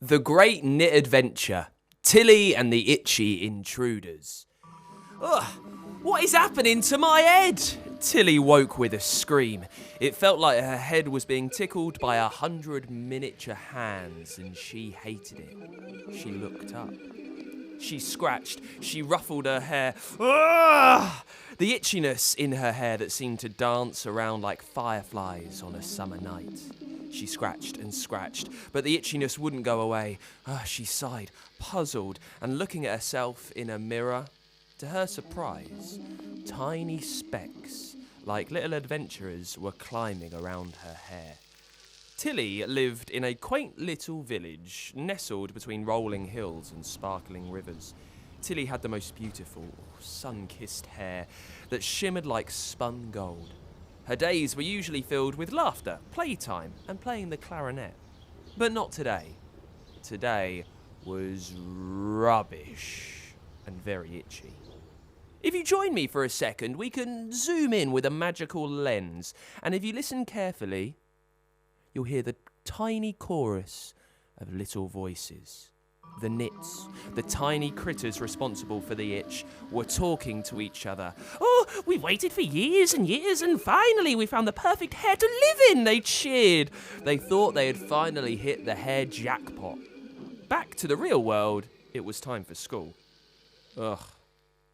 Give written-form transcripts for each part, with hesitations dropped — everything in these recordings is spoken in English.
The Great Knit Adventure, Tilly and the Itchy Intruders. Ugh, what is happening to my head? Tilly woke with a scream. It felt like her head was being tickled by 100 miniature hands, and she hated it. She looked up. She scratched. She ruffled her hair. Ugh! The itchiness in her hair that seemed to dance around like fireflies on a summer night. She scratched and scratched, but the itchiness wouldn't go away. She sighed, puzzled, and looking at herself in a mirror. To her surprise, tiny specks, like little adventurers, were climbing around her hair. Tilly lived in a quaint little village, nestled between rolling hills and sparkling rivers. Tilly had the most beautiful, sun-kissed hair that shimmered like spun gold. Her days were usually filled with laughter, playtime, and playing the clarinet. But not today. Today was rubbish and very itchy. If you join me for a second, we can zoom in with a magical lens, and if you listen carefully, you'll hear the tiny chorus of little voices. The Nits, the tiny critters responsible for the itch, were talking to each other. "Oh, we've waited for years and years, and finally we found the perfect hair to live in," they cheered. They thought they had finally hit the hair jackpot. Back to the real world, it was time for school. Ugh.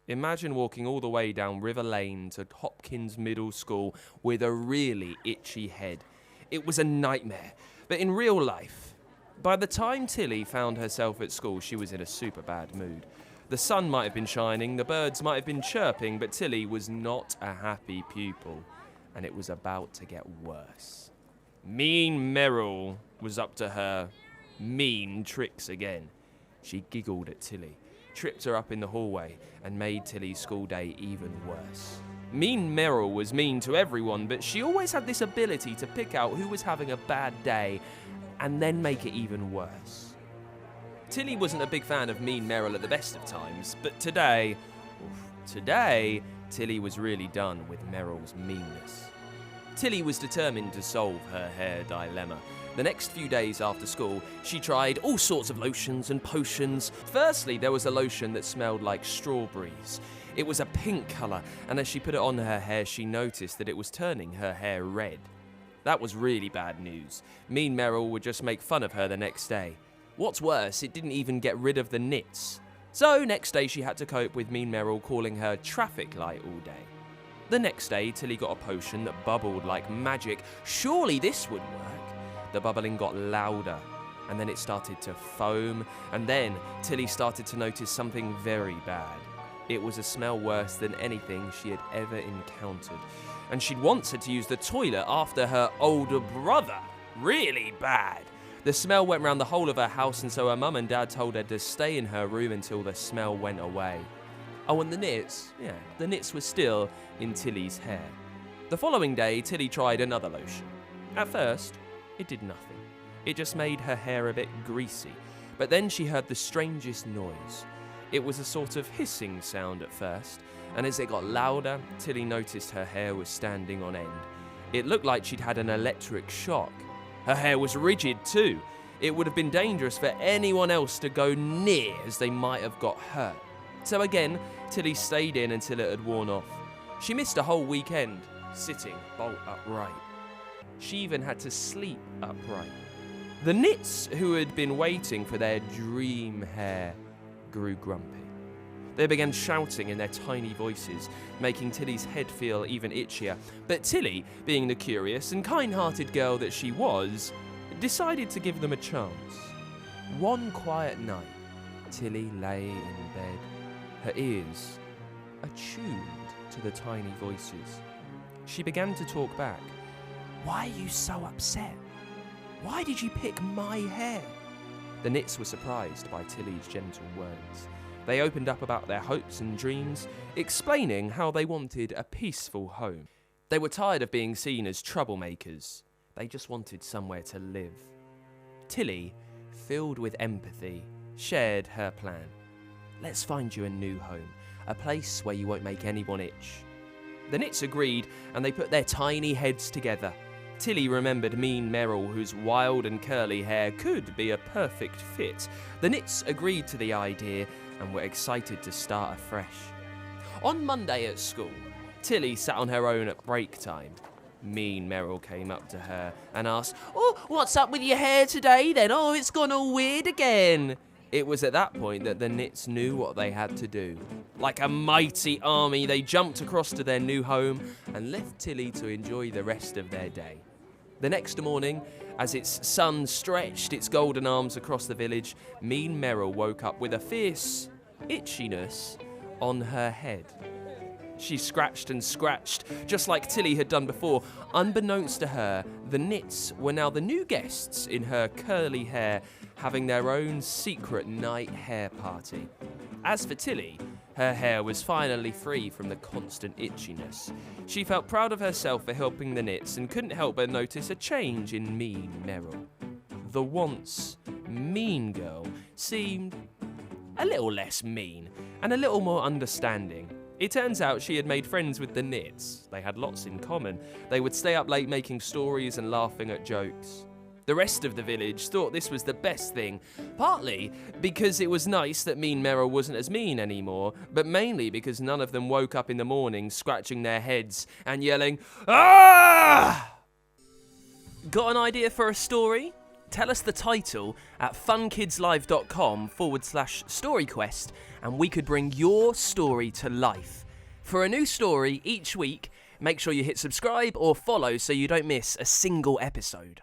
Imagine walking all the way down River Lane to Hopkins Middle School with a really itchy head. It was a nightmare, but in real life. By the time Tilly found herself at school, she was in a super bad mood. The sun might have been shining, the birds might have been chirping, but Tilly was not a happy pupil, and it was about to get worse. Mean Merrill was up to her mean tricks again. She giggled at Tilly, tripped her up in the hallway, and made Tilly's school day even worse. Mean Merrill was mean to everyone, but she always had this ability to pick out who was having a bad day and then make it even worse. Tilly wasn't a big fan of Mean Merrill at the best of times, but today, Tilly was really done with Merrill's meanness. Tilly was determined to solve her hair dilemma. The next few days after school, she tried all sorts of lotions and potions. Firstly, there was a lotion that smelled like strawberries. It was a pink colour, and as she put it on her hair, she noticed that it was turning her hair red. That was really bad news. Mean Merrill would just make fun of her the next day. What's worse, it didn't even get rid of the nits. So next day she had to cope with Mean Merrill calling her traffic light all day. The next day, Tilly got a potion that bubbled like magic. Surely this would work. The bubbling got louder, and then it started to foam, and then Tilly started to notice something very bad. It was a smell worse than anything she had ever encountered. And she'd once had to use the toilet after her older brother. Really bad. The smell went round the whole of her house, and so her mum and dad told her to stay in her room until the smell went away. Oh, and the nits were still in Tilly's hair. The following day, Tilly tried another lotion. At first, it did nothing. It just made her hair a bit greasy. But then she heard the strangest noise. It was a sort of hissing sound at first, and as it got louder, Tilly noticed her hair was standing on end. It looked like she'd had an electric shock. Her hair was rigid too. It would have been dangerous for anyone else to go near, as they might have got hurt. So again, Tilly stayed in until it had worn off. She missed a whole weekend, sitting bolt upright. She even had to sleep upright. The Nits, who had been waiting for their dream hair, grew grumpy. They began shouting in their tiny voices, making Tilly's head feel even itchier. But Tilly, being the curious and kind-hearted girl that she was, decided to give them a chance. One quiet night, Tilly lay in bed, her ears attuned to the tiny voices. She began to talk back. "Why are you so upset? Why did you pick my hair?" The Nits were surprised by Tilly's gentle words. They opened up about their hopes and dreams, explaining how they wanted a peaceful home. They were tired of being seen as troublemakers. They just wanted somewhere to live. Tilly, filled with empathy, shared her plan. "Let's find you a new home, a place where you won't make anyone itch." The Nits agreed, and they put their tiny heads together. Tilly remembered Mean Merrill, whose wild and curly hair could be a perfect fit. The Nits agreed to the idea and were excited to start afresh. On Monday at school, Tilly sat on her own at break time. Mean Merrill came up to her and asked, "Oh, what's up with your hair today then? Oh, it's gone all weird again." It was at that point that the Nits knew what they had to do. Like a mighty army, they jumped across to their new home and left Tilly to enjoy the rest of their day. The next morning, as its sun stretched its golden arms across the village, Mean Merrill woke up with a fierce itchiness on her head. She scratched and scratched, just like Tilly had done before. Unbeknownst to her, the Nits were now the new guests in her curly hair, having their own secret night hair party. As for Tilly, her hair was finally free from the constant itchiness. She felt proud of herself for helping the Nits and couldn't help but notice a change in Mean Merrill. The once mean girl seemed a little less mean and a little more understanding. It turns out she had made friends with the Nits. They had lots in common. They would stay up late making stories and laughing at jokes. The rest of the village thought this was the best thing, partly because it was nice that Mean Merrill wasn't as mean anymore, but mainly because none of them woke up in the morning scratching their heads and yelling, "Ah!" Got an idea for a story? Tell us the title at funkidslive.com/storyquest and we could bring your story to life. For a new story each week, make sure you hit subscribe or follow so you don't miss a single episode.